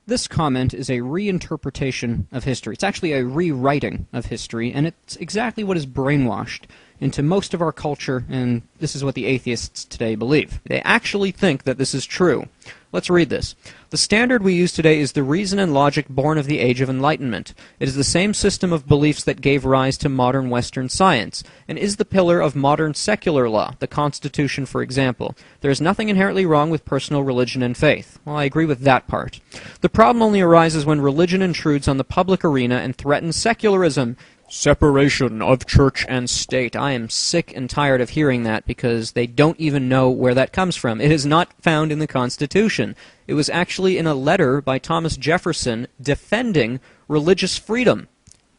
This comment is a reinterpretation of history. It's actually a rewriting of history, and it's exactly what is brainwashed into most of our culture, and this is what the atheists today believe. They actually think that this is true. Let's read this. The standard we use today is the reason and logic born of the Age of Enlightenment. It is the same system of beliefs that gave rise to modern Western science, and is the pillar of modern secular law, the Constitution, for example. There is nothing inherently wrong with personal religion and faith. Well, I agree with that part. The problem only arises when religion intrudes on the public arena and threatens secularism. Separation of church and state. I am sick and tired of hearing that because they don't even know where that comes from. It is not found in the Constitution. It was actually in a letter by Thomas Jefferson defending religious freedom.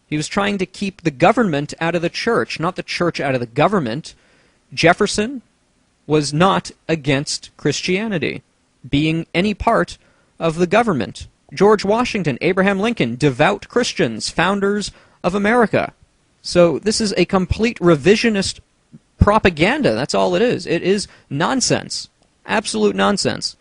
He was trying to keep the government out of the church, not the church out of the government. Jefferson was not against Christianity being any part of the government. George Washington, Abraham Lincoln, devout Christians, founders of America. So this is a complete revisionist propaganda. That's all it is. It is nonsense. Absolute nonsense.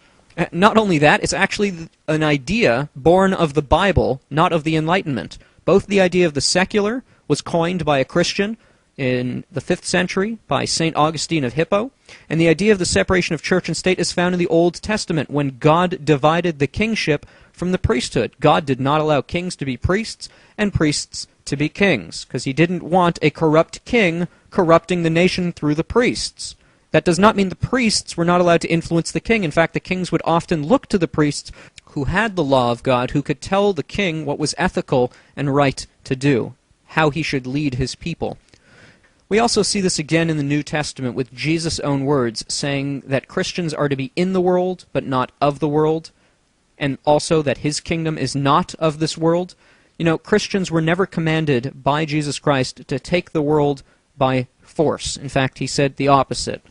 Not only that, it's actually an idea born of the Bible, not of the Enlightenment. Both the idea of the secular was coined by a Christian in the 5th century by St. Augustine of Hippo, and the idea of the separation of church and state is found in the Old Testament when God divided the kingship from the priesthood. God did not allow kings to be priests and priests to be kings, because he didn't want a corrupt king corrupting the nation through the priests. That does not mean the priests were not allowed to influence the king. In fact, the kings would often look to the priests who had the law of God, who could tell the king what was ethical and right to do, how he should lead his people. We also see this again in the New Testament with Jesus' own words, saying that Christians are to be in the world, but not of the world, and also that his kingdom is not of this world. You know, Christians were never commanded by Jesus Christ to take the world by force. In fact, he said the opposite.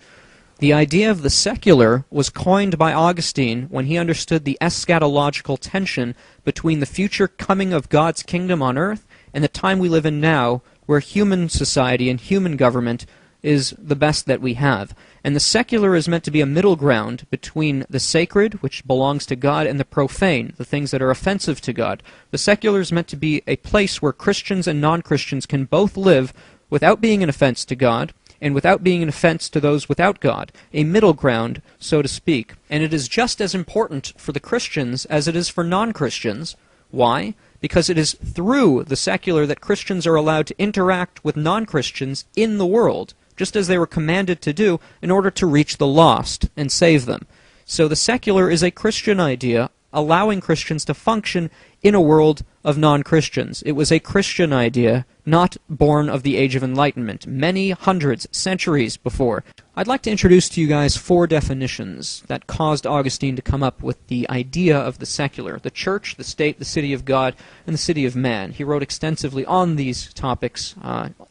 The idea of the secular was coined by Augustine when he understood the eschatological tension between the future coming of God's kingdom on earth and the time we live in now, where human society and human government is the best that we have. And the secular is meant to be a middle ground between the sacred, which belongs to God, and the profane, the things that are offensive to God. The secular is meant to be a place where Christians and non-Christians can both live without being an offense to God, and without being an offense to those without God, a middle ground, so to speak. And it is just as important for the Christians as it is for non-Christians. Why? Because it is through the secular that Christians are allowed to interact with non-Christians in the world, just as they were commanded to do in order to reach the lost and save them. So the secular is a Christian idea, allowing Christians to function in a world of non-Christians. It was a Christian idea, not born of the Age of Enlightenment, many hundreds, centuries before. I'd like to introduce to you guys 4 definitions that caused Augustine to come up with the idea of the secular: the church, the state, the city of God, and the city of man. He wrote extensively on these topics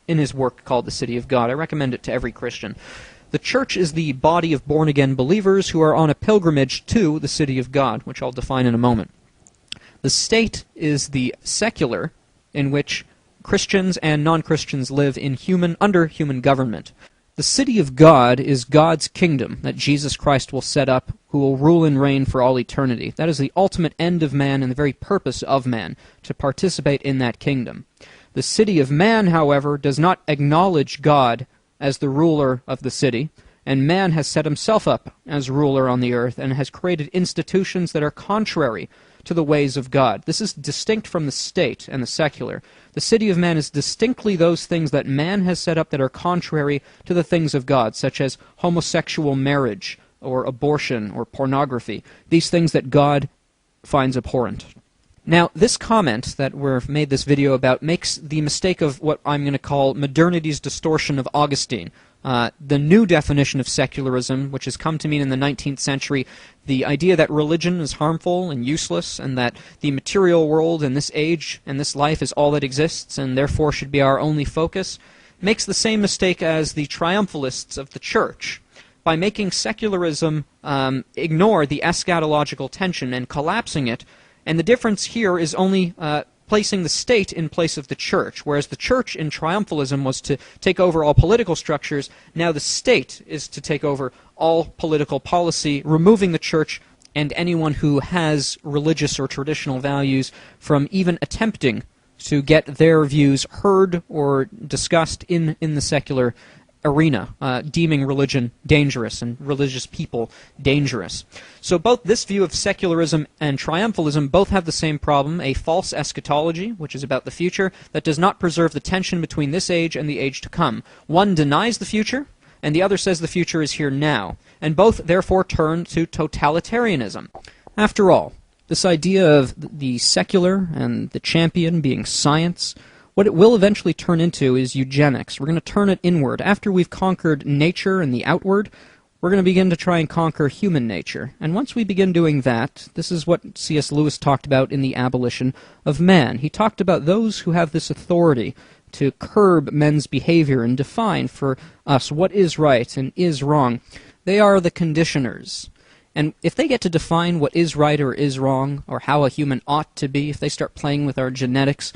in his work called The City of God. I recommend it to every Christian. The church is the body of born-again believers who are on a pilgrimage to the city of God, which I'll define in a moment. The state is the secular, in which Christians and non-Christians live in under human government. The city of God is God's kingdom that Jesus Christ will set up, who will rule and reign for all eternity. That is the ultimate end of man and the very purpose of man, to participate in that kingdom. The city of man, however, does not acknowledge God as the ruler of the city, and man has set himself up as ruler on the earth and has created institutions that are contrary to the ways of God. This is distinct from the state and the secular. The city of man is distinctly those things that man has set up that are contrary to the things of God, such as homosexual marriage or abortion or pornography, these things that God finds abhorrent. Now, this comment that we've made this video about makes the mistake of what I'm going to call modernity's distortion of Augustine. The new definition of secularism, which has come to mean in the 19th century, the idea that religion is harmful and useless, and that the material world in this age and this life is all that exists, and therefore should be our only focus, makes the same mistake as the triumphalists of the church. By making secularism ignore the eschatological tension and collapsing it, and the difference here is only placing the state in place of the church. Whereas the church in triumphalism was to take over all political structures, now the state is to take over all political policy, removing the church and anyone who has religious or traditional values from even attempting to get their views heard or discussed in the secular arena, deeming religion dangerous and religious people dangerous. So both this view of secularism and triumphalism both have the same problem, a false eschatology, which is about the future, that does not preserve the tension between this age and the age to come. One denies the future, and the other says the future is here now, and both therefore turn to totalitarianism. After all, this idea of the secular and the champion being science, what it will eventually turn into is eugenics. We're going to turn it inward. After we've conquered nature and the outward, we're going to begin to try and conquer human nature. And once we begin doing that, this is what C.S. Lewis talked about in The Abolition of Man. He talked about those who have this authority to curb men's behavior and define for us what is right and is wrong. They are the conditioners. And if they get to define what is right or is wrong, or how a human ought to be, if they start playing with our genetics,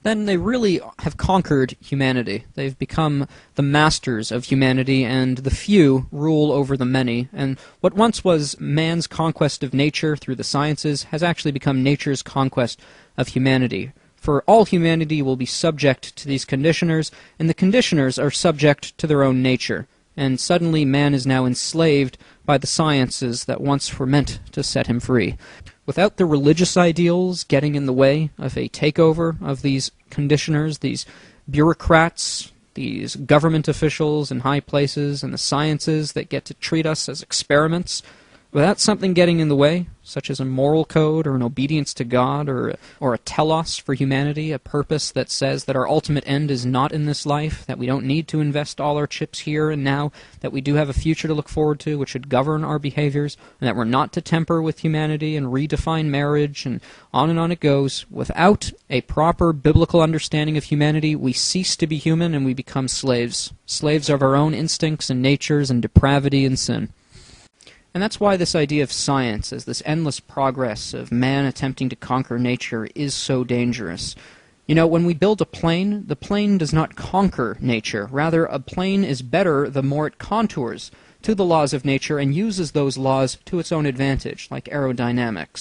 then they really have conquered humanity. They've become the masters of humanity, and the few rule over the many. And what once was man's conquest of nature through the sciences has actually become nature's conquest of humanity. For all humanity will be subject to these conditioners, and the conditioners are subject to their own nature. And suddenly man is now enslaved by the sciences that once were meant to set him free. Without the religious ideals getting in the way of a takeover of these conditioners, these bureaucrats, these government officials in high places, and the sciences that get to treat us as experiments, without something getting in the way, such as a moral code or an obedience to God or a telos for humanity, a purpose that says that our ultimate end is not in this life, that we don't need to invest all our chips here and now, that we do have a future to look forward to which should govern our behaviors, and that we're not to temper with humanity and redefine marriage, and on it goes. Without a proper biblical understanding of humanity, we cease to be human and we become slaves. Slaves of our own instincts and natures and depravity and sin. And that's why this idea of science as this endless progress of man attempting to conquer nature is so dangerous. You know, when we build a plane, the plane does not conquer nature. Rather, a plane is better the more it contours to the laws of nature and uses those laws to its own advantage, like aerodynamics.